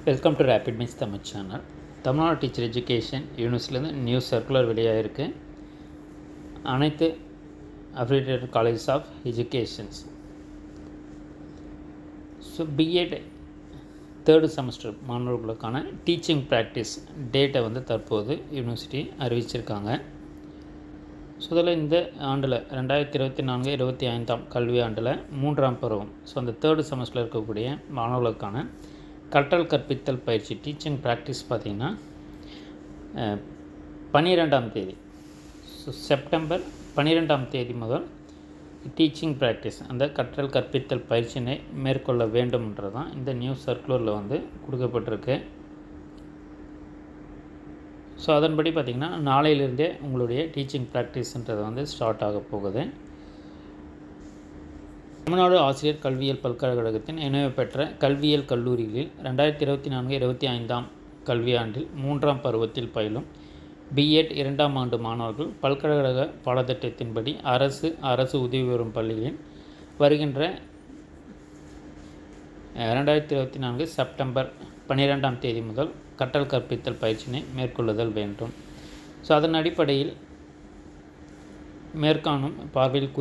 Welcome to rapid means Tamil channel. Tamil Nadu teacher education யூனிவர்சிட்டிலேருந்து new circular வெளியாகிருக்கு. அனைத்து affiliated colleges of educations BEd third semester மாணவர்களுக்கான teaching practice டேட்டை தற்போது யூனிவர்சிட்டி அறிவிச்சிருக்காங்க. இதில் இந்த ஆண்டில் 2024-25 கல்வி ஆண்டில் 3ஆம் பருவம் அந்த தேர்டு செமஸ்டரில் இருக்கக்கூடிய மாணவர்களுக்கான கற்றல் கற்பித்தல் பயிற்சி டீச்சிங் ப்ராக்டிஸ் பார்த்திங்கன்னா 12ஆம் தேதி செப்டம்பர் 12ஆம் தேதி முதல் டீச்சிங் ப்ராக்டிஸ் அந்த கற்றல் கற்பித்தல் பயிற்சியினை மேற்கொள்ள வேண்டும்ன்றது தான் இந்த நியூ சர்க்குலரில் கொடுக்கப்பட்டிருக்கு. அதன்படி பார்த்திங்கன்னா நாளையிலிருந்தே உங்களுடைய டீச்சிங் ப்ராக்டிஸ்ன்றது ஸ்டார்ட் ஆக போகுது. தமிழ்நாடு ஆசிரியர் கல்வியியல் பல்கலைக்கழகத்தின் இணைவு பெற்ற கல்வியியல் கல்லூரிகளில் 2024-25 கல்வியாண்டில் 3ஆம் பருவத்தில் பயிலும் பிஎட் 2ஆம் ஆண்டு மாணவர்கள் பல்கலைக்கழக பாடத்திட்டத்தின்படி அரசு உதவி பெறும் பள்ளிகளில் வருகின்ற 2024 செப்டம்பர் 12ஆம் தேதி முதல் கற்றல் கற்பித்தல் பயிற்சியினை மேற்கொள்ளுதல் வேண்டும். அதன் அடிப்படையில் மேற்காணும் பார்வையில்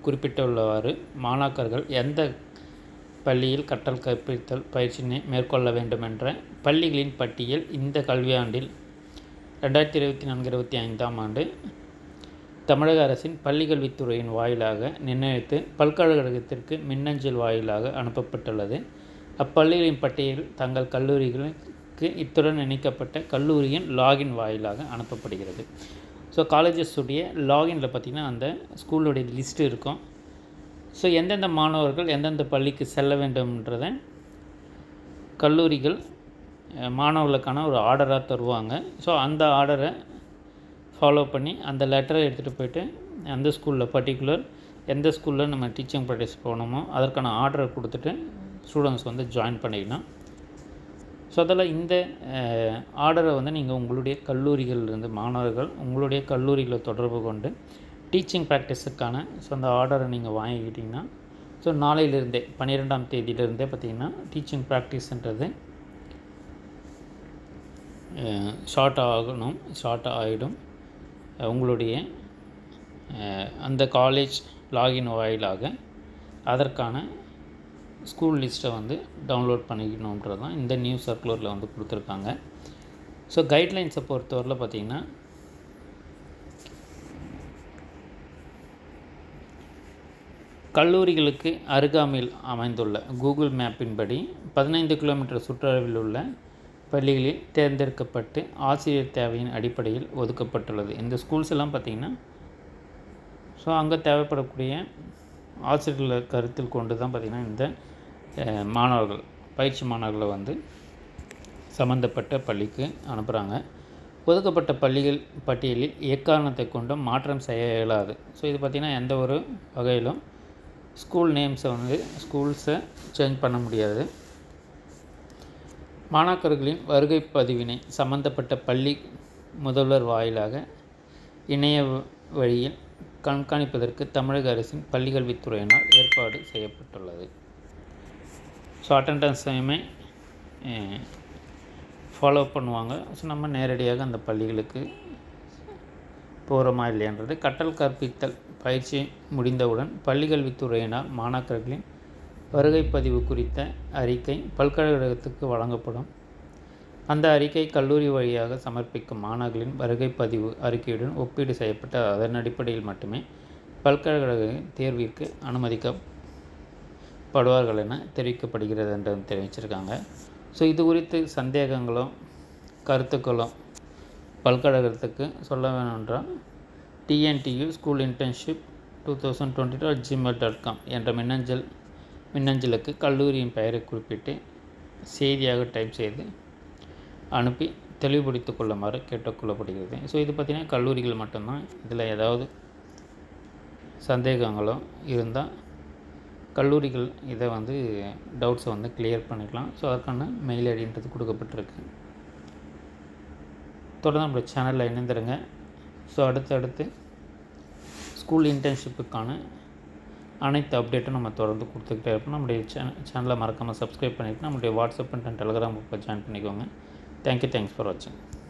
குறிப்பிட்டுள்ளவாறு மாணாக்கர்கள் எந்த பள்ளியில் கற்றல் கற்பித்தல் பயிற்சியினை மேற்கொள்ள வேண்டும் என்ற பள்ளிகளின் பட்டியல் இந்த கல்வியாண்டில் 2024-25 ஆண்டு தமிழக அரசின் பள்ளிக்கல்வித்துறையின் வாயிலாக நிர்ணயித்து பல்கலைக்கழகத்திற்கு மின்னஞ்சல் வாயிலாக அனுப்பப்பட்டுள்ளது. அப்பள்ளிகளின் பட்டியல் தங்கள் கல்லூரிகளுக்கு இத்துடன் இணைக்கப்பட்ட கல்லூரியின் லாகின் வாயிலாக அனுப்பப்படுகிறது. காலேஜஸுடைய லாகினில் பார்த்திங்கன்னா அந்த ஸ்கூலுடைய லிஸ்ட்டு இருக்கும். எந்தெந்த மாணவர்கள் எந்தெந்த பள்ளிக்கு செல்ல வேண்டும்ன்றதை கல்லூரிகள் மாணவர்களுக்கான ஒரு ஆர்டராக தருவாங்க. அந்த ஆர்டரை ஃபாலோ பண்ணி அந்த லெட்டரை எடுத்துகிட்டு போய்ட்டு அந்த ஸ்கூலில் பர்டிகுலர் எந்த ஸ்கூலில் நம்ம டீச்சிங் ப்ராக்டிஸ் போகணுமோ அதற்கான ஆர்டரை கொடுத்துட்டு ஸ்டூடெண்ட்ஸ் ஜாயின் பண்ணிக்கணும். அதில் இந்த ஆர்டரை நீங்கள் உங்களுடைய கல்லூரிகளிலிருந்து மாணவர்கள் உங்களுடைய கல்லூரிகளை தொடர்பு கொண்டு டீச்சிங் ப்ராக்டிஸுக்கான அந்த ஆர்டரை நீங்கள் வாங்கிக்கிட்டிங்கன்னா நாளையிலிருந்தே 12ஆம் தேதியிலிருந்தே பார்த்திங்கன்னா டீச்சிங் ப்ராக்டிஸ்ன்றது ஷார்ட் ஆகிடும். உங்களுடைய அந்த காலேஜ் லாகின் வாயிலாக அதற்கான ஸ்கூல் லிஸ்ட்டை டவுன்லோட் பண்ணிக்கணுன்றது தான் இந்த நியூ சர்க்குலரில் கொடுத்துருக்காங்க. கைட்லைன்ஸை பொறுத்தவரையில் பார்த்திங்கன்னா கல்லூரிகளுக்கு அருகாமையில் அமைந்துள்ள கூகுள் மேப்பின்படி 15 கிலோமீட்டர் சுற்றளவில் உள்ள பள்ளிகளில் தேர்ந்தெடுக்கப்பட்டு ஆசிரியர் தேவையின் அடிப்படையில் ஒதுக்கப்பட்டுள்ளது. இந்த ஸ்கூல்ஸ் எல்லாம் பார்த்திங்கன்னா அங்கே தேவைப்படக்கூடிய ஆசிரியர்களை கருத்தில் கொண்டு தான் பார்த்திங்கன்னா இந்த மாணவர்கள் பயிற்சி மாணவர்களை சம்மந்தப்பட்ட பள்ளிக்கு அனுப்புகிறாங்க. ஒதுக்கப்பட்ட பள்ளிகள் பட்டியலில் எக்காரணத்தை கொண்டும் மாற்றம் செய்ய இயலாது. இது பார்த்திங்கன்னா எந்த ஒரு வகையிலும் ஸ்கூல் நேம்ஸை ஸ்கூல்ஸை சேஞ்ச் பண்ண முடியாது. மாணாக்கர்களின் வருகை பதிவினை சம்மந்தப்பட்ட பள்ளி முதல்வர் வாயிலாக இணைய வழியில் கண்காணிப்பதற்கு தமிழக அரசின் பள்ளிக்கல்வித்துறையினால் ஏற்பாடு செய்யப்பட்டுள்ளது. அட்டெண்டன்ஸையுமே ஃபாலோ பண்ணுவாங்க. நம்ம நேரடியாக அந்த பள்ளிகளுக்கு போகிறோமா இல்லையான்றது கற்றல் கற்பித்தல் பயிற்சி முடிந்தவுடன் பள்ளிக்கல்வித்துறையினால் மாணாக்கர்களின் வருகை பதிவு குறித்த அறிக்கை பல்கலைக்கழகத்துக்கு வழங்கப்படும். அந்த அறிக்கை கல்லூரி வழியாக சமர்ப்பிக்கும் மாணவர்களின் வருகை பதிவு அறிக்கையுடன் ஒப்பீடு செய்யப்பட்ட அதன் அடிப்படையில் மட்டுமே பல்கலைக்கழக தேர்விற்கு அனுமதிக்கப்படுவார்கள் என தெரிவிக்கப்படுகிறது என்று தெரிவிச்சிருக்காங்க. இது குறித்து சந்தேகங்களும் கருத்துக்களும் பல்கலைக்கழகத்துக்கு சொல்ல வேணுமென்றால் TNTU ஸ்கூல் இன்டர்ன்ஷிப் 2022@gmail.com என்ற மின்னஞ்சலுக்கு கல்லூரியின் பெயரை குறிப்பிட்டு செய்தியாக டைப் செய்து அனுப்பி தெளிவுபடுத்தி கொள்ளுமாறு கேட்டுக்கொள்ளப்படுகிறது. இது பார்த்திங்கன்னா கல்லூரிகள் மட்டும்தான். இதில் ஏதாவது சந்தேகங்களோ இருந்தால் கல்லூரிகள் இதை டவுட்ஸை கிளியர் பண்ணிக்கலாம். அதற்கான மெயில் ஐடின்றது கொடுக்கப்பட்டிருக்கு. தொடர்ந்து நம்மளுடைய சேனலில் இணைந்துருங்க. அடுத்து ஸ்கூல் இன்டர்ன்ஷிப்புக்கான அனைத்து அப்டேட்டும் நம்ம தொடர்ந்து கொடுத்துக்கிட்டே இருப்போம். நம்முடைய சேனலை மறக்காமல் சப்ஸ்கிரைப் பண்ணிவிட்டு நம்முடைய வாட்ஸ்அப் அண்ட் டெலகிராம் குரூப்பில் ஜாயின் பண்ணிக்கோங்க. தேங்க்யூ. தேங்க்ஸ் ஃபார் வாட்சிங்.